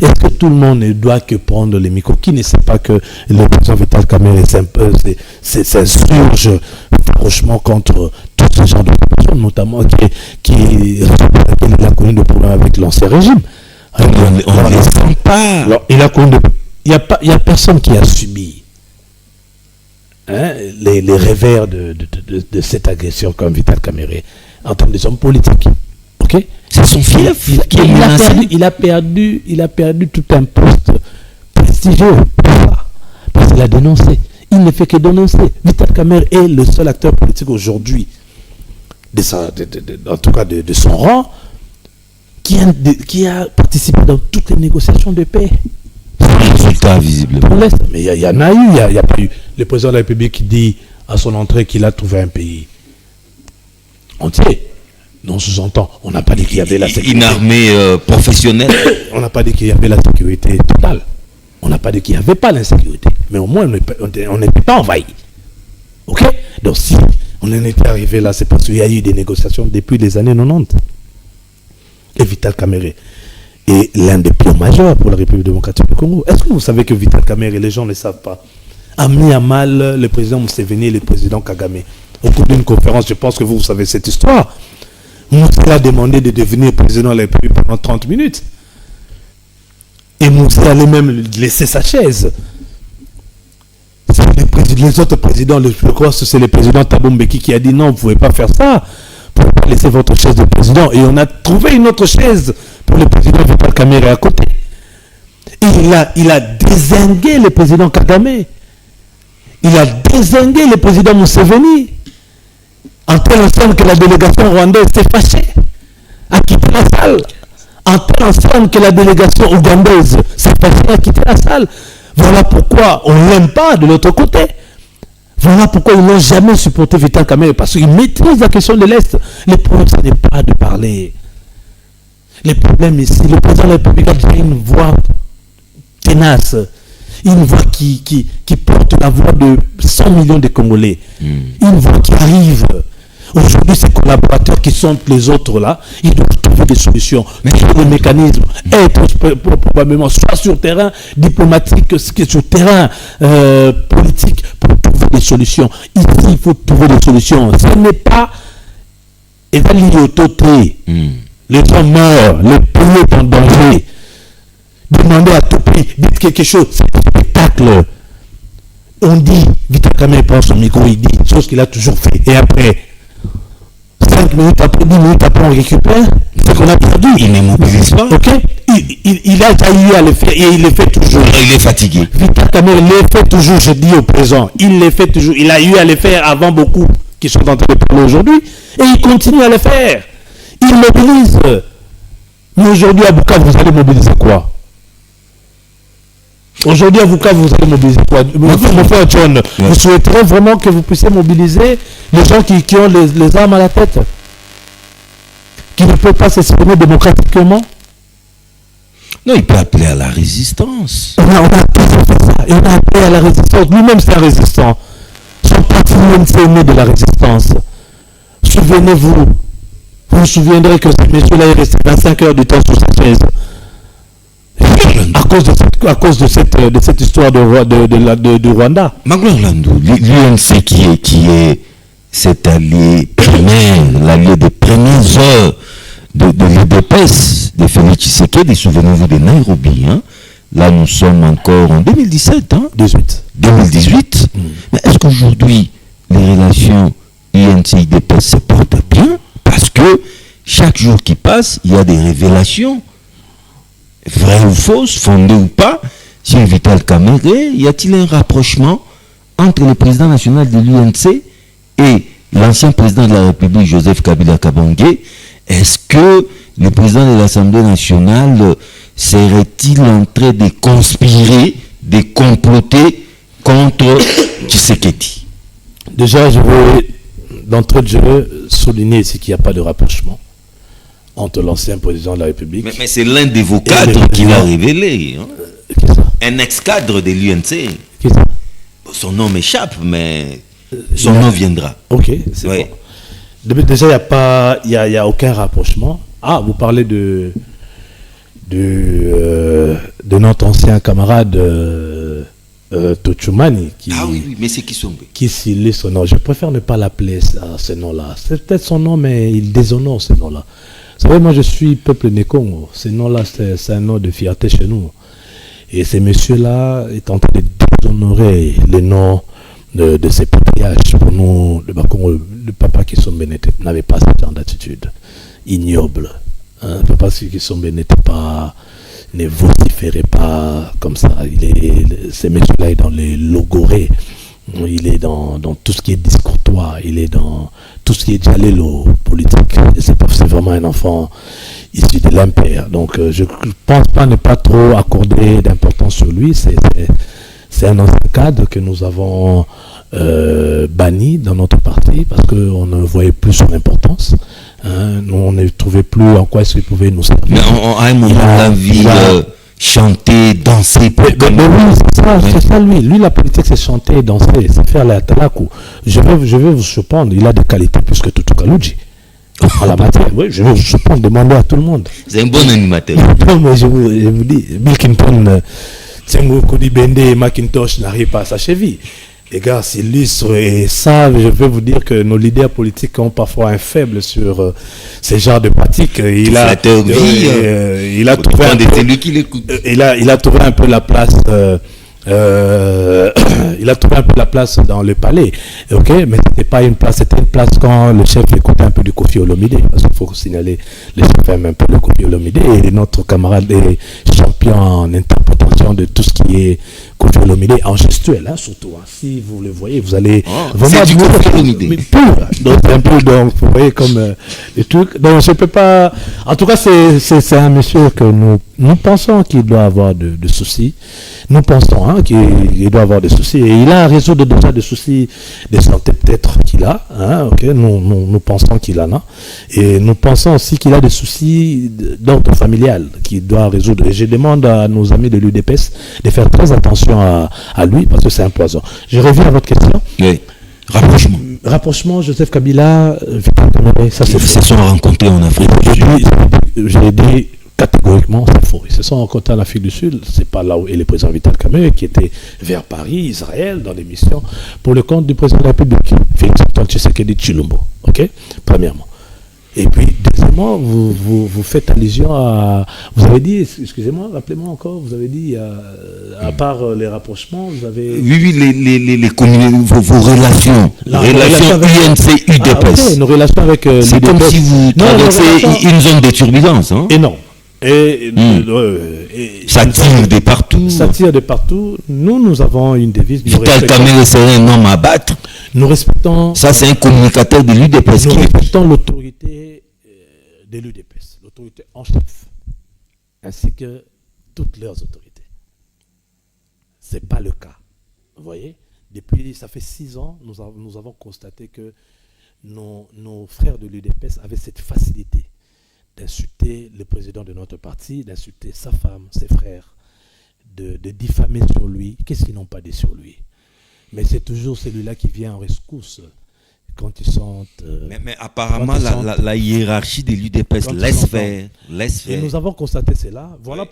Est-ce que tout le monde ne doit que prendre les micros? Qui ne sait pas que le président Vital Kamerhe s'insurge franchement contre tous ces gens de personnes, notamment qui a connu des problèmes avec l'ancien régime. On ne les sent pas. Alors, il n'y a personne qui a subi les revers de cette agression comme Vital Kamerhe en tant que des hommes politiques. Okay? C'est son fief qui est menacé. Il a perdu tout un poste prestigieux parce qu'il a dénoncé. Il ne fait que dénoncer. Vital Kamerhe est le seul acteur politique aujourd'hui, en tout cas de son rang, qui a participé dans toutes les négociations de paix. Résultat visible. Mais il y en a eu, il n'y a pas eu. Le président de la République qui dit à son entrée qu'il a trouvé un pays entier. Non, sous-entend, on n'a pas dit qu'il y avait la sécurité. Une armée professionnelle. On n'a pas dit qu'il y avait la sécurité totale. On n'a pas dit qu'il n'y avait pas l'insécurité. Mais au moins, on n'était pas envahi. Ok? Donc si on en était arrivé là, c'est parce qu'il y a eu des négociations depuis les années 90. Et Vital Kamerhe est l'un des pions majeurs pour la République démocratique du Congo. Est-ce que vous savez que Vital Kamerhe, les gens ne le savent pas, a mis à mal le président Museveni et le président Kagame au cours d'une conférence? Je pense que vous savez cette histoire. Moussa a demandé de devenir président de la République pendant 30 minutes. Et Moussa allait même laisser sa chaise. Les autres présidents, je crois que c'est le président Thabo Mbeki qui a dit non, vous ne pouvez pas faire ça. Vous ne pouvez pas laisser votre chaise de président. Et on a trouvé une autre chaise pour le président Vital Kamerhe à côté. Et il a dézingué le président Kagame. Il a dézingué le président Museveni. En telle sorte que la délégation rwandaise s'est fâchée, a quitté la salle. En telle sorte que la délégation ougandaise s'est fâchée, a quitté la salle. Voilà pourquoi on ne l'aime pas de l'autre côté. Voilà pourquoi ils n'ont jamais supporté Vital Kamerhe, parce qu'ils maîtrisent la question de l'Est. Le problème, ce n'est pas de parler. Le problème ici, le président de la République a déjà une voix tenace. Une voix qui porte la voix de 100 millions de Congolais. Une voix qui arrive. Aujourd'hui, ces collaborateurs qui sont les autres là, ils doivent trouver des solutions. Mais les mécanismes, être probablement soit sur terrain diplomatique, sur terrain politique, pour trouver des solutions. Ici, il faut trouver des solutions. Ce n'est pas évaluer. Les gens meurent, le pays est en danger. Demandez à tout prix, dites quelque chose, c'est un spectacle. On dit, Vital Kamerhe prend son micro, il dit, chose qu'il a toujours fait. Et après, 5 minutes après, 10 minutes après, on récupère ce qu'on a perdu. Il ne mobilise pas. Ok? Il a déjà eu à le faire et il le fait toujours. Il est fatigué. Vital Kamerhe le fait toujours, je dis au présent. Il le fait toujours. Il a eu à le faire avant beaucoup qui sont en train de parler aujourd'hui. Et il continue à le faire. Il mobilise. Mais aujourd'hui, à Bukavu, vous allez mobiliser quoi? Aujourd'hui, à Bukavu, vous allez mobiliser quoi? Mon frère John, je souhaiterais vraiment que vous puissiez mobiliser les gens qui ont les armes à la tête, qui ne peuvent pas s'exprimer démocratiquement. Non, il peut appeler à la résistance. On a appelé à la résistance. Lui-même, c'est un résistant. Son parti même s'est aimé de la résistance. Souvenez-vous, vous vous souviendrez que ce monsieur-là est resté 25 heures du temps sur sa chaise. À cause de cette histoire de Rwanda. Magloire Landou, l'UNC qui est cet allié primaire, l'allié des premières heures de l'UDPS, de Félix Tshisekedi, souvenez-vous de Nairobi. Hein? Là, nous sommes encore en 2017. Hein? 2018. Mais est-ce qu'aujourd'hui, les relations UNC-UDPS se portent bien? Parce que chaque jour qui passe, il y a des révélations. vraie ou fausse, fondée ou pas, sur Vital Kamerhe? Y a-t-il un rapprochement entre le président national de l'UNC et l'ancien président de la République, Joseph Kabila Kabange? Est-ce que le président de l'Assemblée nationale serait-il en train de conspirer, de comploter contre Tshisekedi? Déjà, je veux d'entrée de jeu souligner ici qu'il n'y a pas de rapprochement entre l'ancien président de la République. Mais c'est l'un de vos cadres qui l'a révélé. Hein? Un ex-cadre de l'UNC. Qui ça? Son nom m'échappe, mais son nom viendra. Ok, c'est bon. Déjà, il n'y a aucun rapprochement. Ah, vous parlez de notre ancien camarade Tochumani. Ah oui, mais c'est qui son nom? Qui s'il est son nom. Je préfère ne pas l'appeler ce nom-là. C'est peut-être son nom, mais il déshonore ce nom-là. Vous savez, moi je suis peuple Nekongo. Ce nom-là, c'est un nom de fierté chez nous. Et ces messieurs-là est en train de déshonorer les noms de ces patriarches. Pour nous, le papa qui sont bénétés n'avait pas ce genre d'attitude ignoble. Le papa qui sont bénétés pas, ne vociférait pas comme ça. Ces messieurs-là est dans les logorés. Il est dans tout ce qui est discourtois, il est dans tout ce qui est dialélo politique. C'est vraiment un enfant issu de l'impair. Donc je ne pense pas ne pas trop accorder d'importance sur lui. C'est un ancien cadre que nous avons banni dans notre parti parce qu'on ne voyait plus son importance. Nous, on ne trouvait plus en quoi est-ce qu'il pouvait nous servir. Mais à un moment de la vie, chanter, danser. Mais oui, c'est ça lui. Lui, la politique, c'est chanter, danser, c'est faire la talakou. Je vais vous surprendre, il a des qualités plus que Tutu Kaluji. En la matière, oui, je vais vous surprendre, demander à tout le monde. C'est un bon animateur. Non, mais je vous dis, Bill Clinton, Tsengo Kodibende et Macintosh n'arrivent pas à sa cheville. Les gars s'illustrent et savent, je vais vous dire que nos leaders politiques ont parfois un faible sur ces genres de pratiques. Il a trouvé un peu la place. Il a trouvé un peu la place dans le palais, ok, mais c'était pas une place, c'était une place quand le chef écoutait un peu du Kofi Olomide, parce qu'il faut signaler, le chef aime un peu le Kofi Olomide, et notre camarade est champion en interprétation de tout ce qui est Kofi Olomide, en gestuel, surtout, si vous le voyez, vous allez vraiment du Kofi Olomide. Donc un peu, donc vous voyez comme des trucs, donc je peux pas, en tout cas c'est un monsieur que nous pensons qu'il doit avoir de soucis. Nous pensons qu'il doit avoir des soucis. Et il a un réseau déjà de soucis de santé peut-être qu'il a. Nous pensons qu'il en a. Et nous pensons aussi qu'il a des soucis d'ordre familial qu'il doit résoudre. Et je demande à nos amis de l'UDPS de faire très attention à lui parce que c'est un poison. Je reviens à votre question. Oui. Rapprochement, Joseph Kabila, Vital Kamerhe, ça c'est faux. Ils se sont rencontrés en Afrique. Je l'ai dit catégoriquement, c'est faux. Ils se sont rencontrés en Afrique du Sud, c'est pas là où est le président Vital Kamerhe qui était vers Paris, Israël, dans des missions pour le compte du président de la République, Félix Antoine Tshisekedi Tshilombo. Ok, premièrement. Et puis, deuxièmement, vous faites allusion à... Vous avez dit, excusez-moi, rappelez-moi encore, vous avez dit, à part les rapprochements, vous avez... Oui, vos relations. Relations UNC-UDPS. Nos relations avec l'UDPS. C'est comme si vous traversez une zone de turbulence. Et non. Ça tire de partout. Ça tire de partout. Nous avons une devise. Vital Kamerhe serait un homme à battre. Nous respectons... Ça, c'est un communicateur de l'UDPS. Nous respectons l'autorité de l'UDPS, l'autorité en chef, ainsi que toutes leurs autorités. Ce n'est pas le cas. Vous voyez, ça fait 6 ans, nous avons constaté que nos frères de l'UDPS avaient cette facilité d'insulter le président de notre parti, d'insulter sa femme, ses frères, de diffamer sur lui. Qu'est-ce qu'ils n'ont pas dit sur lui? Mais c'est toujours celui-là qui vient en rescousse quand ils sont... mais apparemment, la hiérarchie de l'UDPS laisse faire. Et nous avons constaté cela. Voilà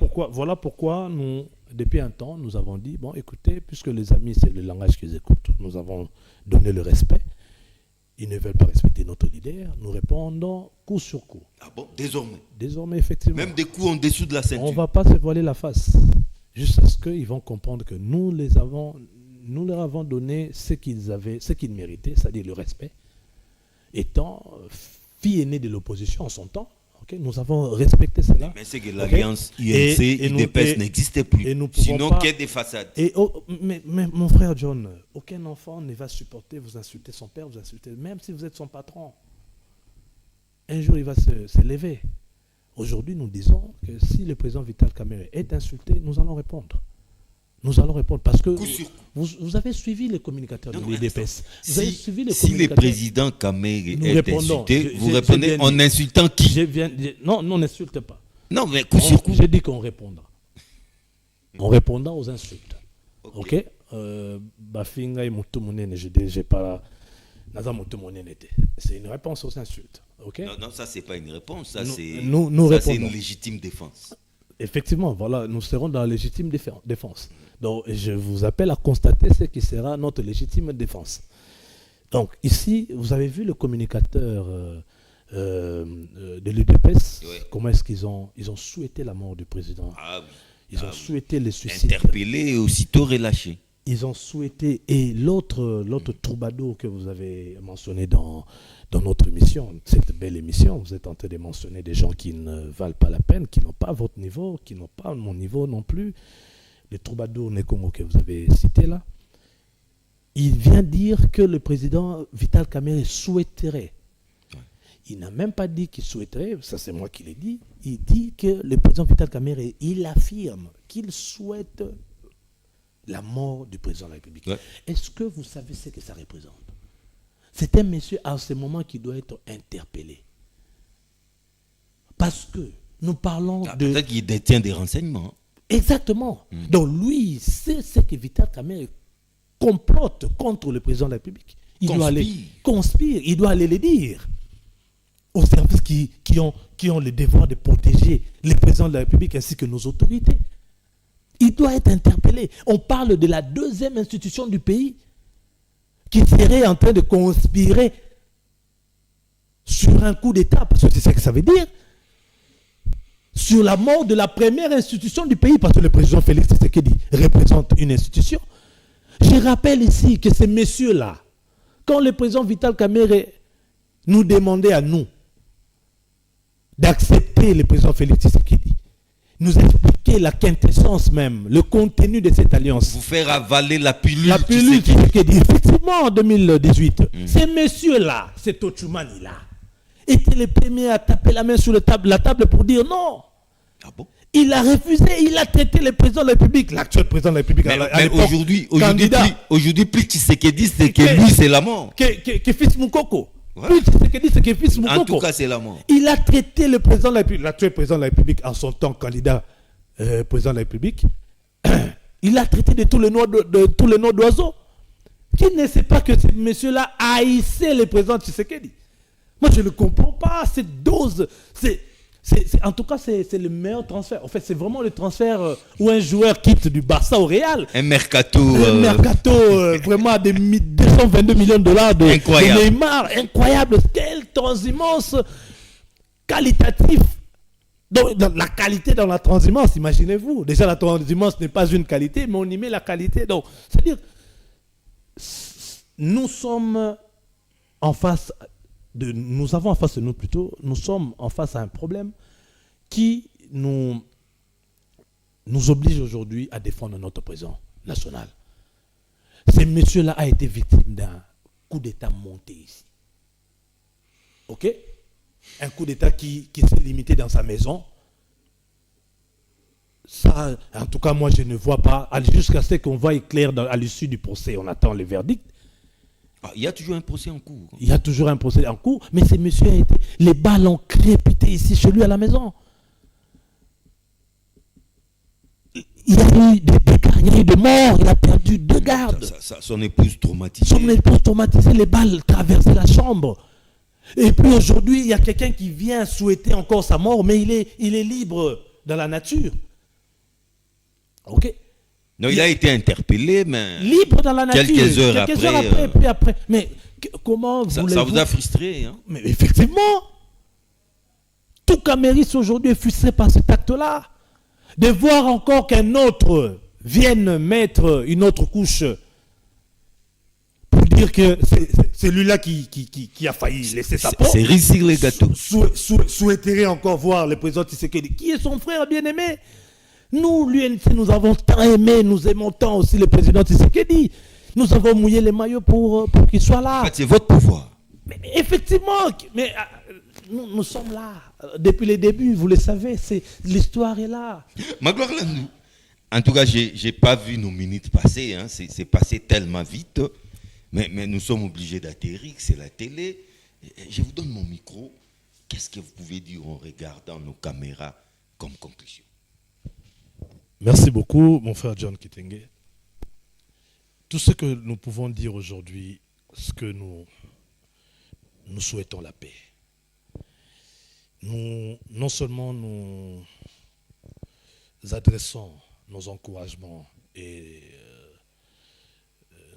pourquoi nous, depuis un temps, nous avons dit, bon, écoutez, puisque les amis, c'est le langage qu'ils écoutent, nous avons donné le respect. Ils ne veulent pas respecter notre leader. Nous répondons coup sur coup. Ah bon, désormais? Désormais, effectivement. Même des coups en dessous de la ceinture? On ne va pas se voiler la face. Jusqu'à ce qu'ils vont comprendre que nous leur avons donné ce qu'ils méritaient, c'est-à-dire le respect. Étant fille aînée de l'opposition en son temps, Okay? Nous avons respecté cela. Mais c'est que l'alliance UNC-UDPS n'existait plus. Et nous sinon, pas... qu'il y ait des façades. Mais mon frère John, aucun enfant ne va supporter vous insulter son père, vous insulter, même si vous êtes son patron. Un jour, il va se lever. Aujourd'hui, nous disons que si le président Vital Kamerhe est insulté, nous allons répondre. Nous allons répondre parce que vous avez suivi les communicateurs de l'UDPS. Si le président Kamerhe est insulté, vous répondez en insultant qui? Non, on n'insulte pas. Non, mais coup sur coup. J'ai dit qu'on répondra. En répondant aux insultes. Ok? Bafinga et Moutoumounen, j'ai pas. C'est une réponse aux insultes. Okay? Non, ça, c'est pas une réponse. Ça, c'est une légitime défense. Effectivement, voilà, nous serons dans la légitime défense. Donc, je vous appelle à constater ce qui sera notre légitime défense. Donc, ici, vous avez vu le communicateur de l'UDPS, oui. Comment est-ce qu'ils ont souhaité la mort du président. Ils ont souhaité le suicide. Interpellé et aussitôt relâché. Ils ont souhaité, et l'autre troubadour que vous avez mentionné dans notre émission, cette belle émission, vous êtes en train de mentionner des gens qui ne valent pas la peine, qui n'ont pas votre niveau, qui n'ont pas mon niveau non plus. Le troubadour Nekongo que vous avez cité là, il vient dire que le président Vital Kamerhe souhaiterait. Il n'a même pas dit qu'il souhaiterait, ça c'est moi qui l'ai dit, il dit que le président Vital Kamerhe, il affirme qu'il souhaite la mort du président de la République. Ouais. Est-ce que vous savez ce que ça représente? C'est un monsieur à ce moment qui doit être interpellé. Parce que nous parlons de... Peut-être qu'il détient des renseignements. Exactement. Donc lui, c'est ce que Vital Kamerhe complote contre le président de la République. Il doit aller conspire, il doit aller le dire aux services qui ont le devoir de protéger le président de la République ainsi que nos autorités. Il doit être interpellé. On parle de la deuxième institution du pays qui serait en train de conspirer sur un coup d'État, parce que c'est ça que ça veut dire, sur la mort de la première institution du pays, parce que le président Félix Tshisekedi représente une institution. Je rappelle ici que ces messieurs-là, quand le président Vital Kamerhe nous demandait à nous d'accepter le président Félix Tshisekedi, nous expliquer la quintessence même, le contenu de cette alliance. Vous faire avaler la pilule. La pilule Tshisekedi, effectivement, en 2018. Ces messieurs-là, ces Tochumani-là, étaient les premiers à taper la main sur la table pour dire non. Ah bon? Il a refusé, il a traité le président de la République, l'actuel président de la République. Mais aujourd'hui, plus Tshisekedi, c'est que lui, c'est la mort. Que fils Moukoko. Ouais. Plus Tshisekedi, c'est que fils Moukoko. En tout cas, c'est la mort. Il a traité le président de la République, l'actuel président de la République, en son temps candidat président de la République. Il a traité de tous les noms d'oiseaux. Qui ne sait pas que ce monsieur-là haïssait le président Tshisekedi? Moi, je ne comprends pas cette dose. En tout cas, c'est le meilleur transfert. En fait, c'est vraiment le transfert où un joueur quitte du Barça au Real. Un mercato. Vraiment de 222 millions de dollars de Neymar. Incroyable. Quelle transhumance qualitative. Donc, la qualité dans la transhumance, imaginez-vous. Déjà, la transhumance n'est pas une qualité, mais on y met la qualité. Donc, c'est-à-dire, nous sommes en face... nous avons en face de nous plutôt, nous sommes en face à un problème qui nous oblige aujourd'hui à défendre notre président national. Ce monsieur-là a été victime d'un coup d'État monté ici. Ok? Un coup d'État qui s'est limité dans sa maison. Ça, en tout cas, moi, je ne vois pas, jusqu'à ce qu'on voit éclair à l'issue du procès, on attend le verdict. Il y a toujours un procès en cours. Il y a toujours un procès en cours, mais ce monsieur a été... Les balles ont crépité ici, chez lui, à la maison. Il y a eu des dégâts, il y a eu des morts, il a perdu 2 gardes. Son épouse traumatisée. Son épouse traumatisée, les balles traversaient la chambre. Et puis aujourd'hui, il y a quelqu'un qui vient souhaiter encore sa mort, mais il est libre dans la nature. Ok? Non, il a été interpellé, mais... Libre dans la nature. Quelques heures après. Puis après. Mais comment ça vous a frustré, hein? Mais effectivement. Tout Camériste aujourd'hui est frustré par cet acte-là. De voir encore qu'un autre vienne mettre une autre couche pour dire dire que c'est lui-là qui a failli laisser sa peau. C'est réussir les gâteaux. Souhaiterait encore voir le président Tshisekedi, qui est son frère bien-aimé. Nous, l'UNC, nous avons tant aimé, nous aimons tant aussi le président Tshisekedi. Nous avons mouillé les maillots pour qu'il soit là. En fait, c'est votre pouvoir. Mais effectivement, nous sommes là. Depuis les débuts, vous le savez, l'histoire est là. Magloire Landou, en tout cas, je n'ai pas vu nos minutes passer. Hein. C'est passé tellement vite. Mais nous sommes obligés d'atterrir, c'est la télé. Je vous donne mon micro. Qu'est-ce que vous pouvez dire en regardant nos caméras comme conclusion? Merci beaucoup, mon frère John Kitenge. Tout ce que nous pouvons dire aujourd'hui, c'est que nous souhaitons la paix. Non seulement nous adressons nos encouragements et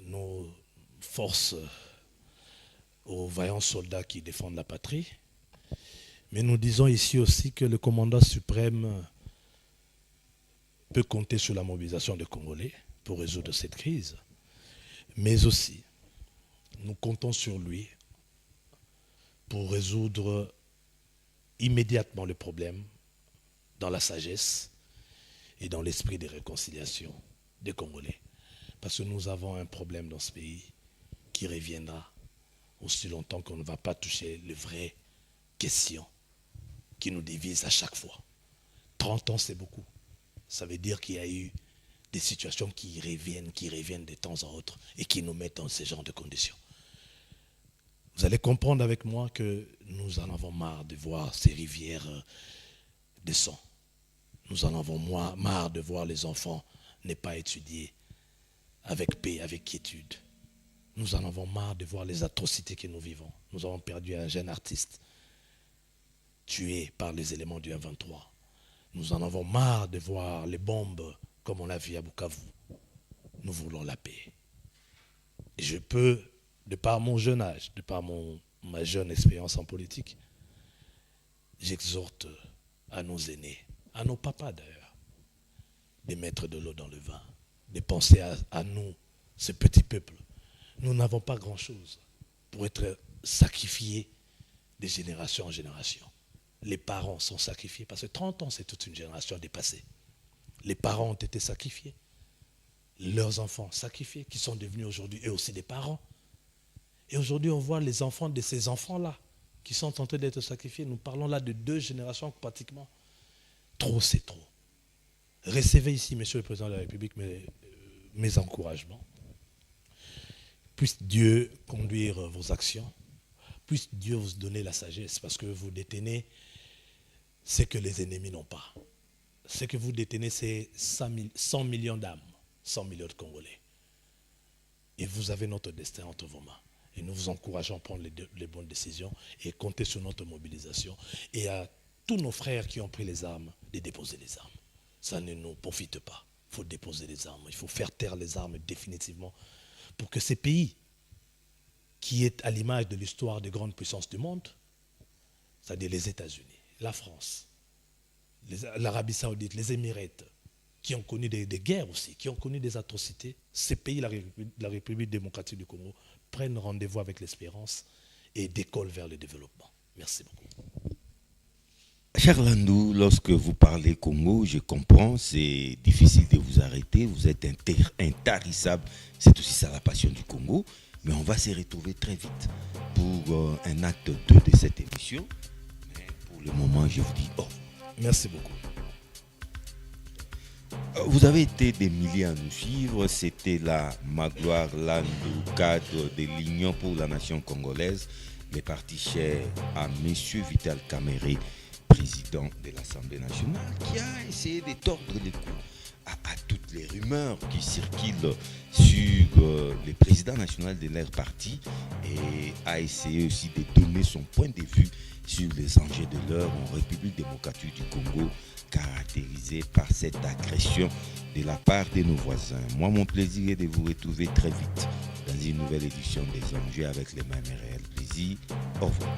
nos forces aux vaillants soldats qui défendent la patrie, mais nous disons ici aussi que le commandant suprême peut compter sur la mobilisation des Congolais pour résoudre cette crise. Mais aussi, nous comptons sur lui pour résoudre immédiatement le problème dans la sagesse et dans l'esprit de réconciliation des Congolais. Parce que nous avons un problème dans ce pays qui reviendra aussi longtemps qu'on ne va pas toucher les vraies questions qui nous divisent à chaque fois. 30 ans, c'est beaucoup. Ça veut dire qu'il y a eu des situations qui reviennent de temps en autre et qui nous mettent dans ce genre de conditions. Vous allez comprendre avec moi que nous en avons marre de voir ces rivières de sang. Nous en avons marre de voir les enfants ne pas étudier avec paix, avec quiétude. Nous en avons marre de voir les atrocités que nous vivons. Nous avons perdu un jeune artiste tué par les éléments du 1-23. Nous en avons marre de voir les bombes comme on l'a vu à Bukavu. Nous voulons la paix. Et je peux, de par mon jeune âge, de par ma jeune expérience en politique, j'exhorte à nos aînés, à nos papas d'ailleurs, de mettre de l'eau dans le vin, de penser à nous, ce petit peuple. Nous n'avons pas grand-chose pour être sacrifiés de génération en génération. Les parents sont sacrifiés, parce que 30 ans, c'est toute une génération dépassée. Les parents ont été sacrifiés. Leurs enfants sacrifiés, qui sont devenus aujourd'hui eux aussi des parents. Et aujourd'hui, on voit les enfants de ces enfants-là, qui sont en train d'être sacrifiés. Nous parlons là de 2 générations pratiquement. Trop, c'est trop. Recevez ici, Monsieur le Président de la République, mes encouragements. Puisse Dieu conduire vos actions. Puisse Dieu vous donner la sagesse, parce que vous détenez ce que les ennemis n'ont pas. Ce que vous détenez, c'est 100 millions d'âmes, 100 millions de Congolais. Et vous avez notre destin entre vos mains. Et nous vous encourageons à prendre les bonnes décisions et compter sur notre mobilisation. Et à tous nos frères qui ont pris les armes, de déposer les armes. Ça ne nous profite pas. Il faut déposer les armes. Il faut faire taire les armes définitivement pour que ces pays, qui est à l'image de l'histoire des grandes puissances du monde, c'est-à-dire les États-Unis, la France, l'Arabie Saoudite, les Émirats, qui ont connu des guerres aussi, qui ont connu des atrocités, ces pays, la République démocratique du Congo, prennent rendez-vous avec l'espérance et décollent vers le développement. Merci beaucoup. Cher Landou, lorsque vous parlez Congo, je comprends, c'est difficile de vous arrêter, vous êtes intarissable, c'est aussi ça la passion du Congo, mais on va se retrouver très vite pour un acte 2 de cette émission. Mais pour le moment, je vous dis au revoir. Merci beaucoup. Vous avez été des milliers à nous suivre. C'était la Magloire Landou, cadre de l'Union pour la nation congolaise. Les partis chers à M. Vital Kamerhe, président de l'Assemblée nationale, qui a essayé de tordre les cou à toutes les rumeurs qui circulent sur le président national de leur parti et a essayé aussi de donner son point de vue sur les enjeux de l'heure en République démocratique du Congo, caractérisée par cette agression de la part de nos voisins. Moi, mon plaisir est de vous retrouver très vite dans une nouvelle édition des enjeux avec les mêmes et réels plaisirs. Au revoir.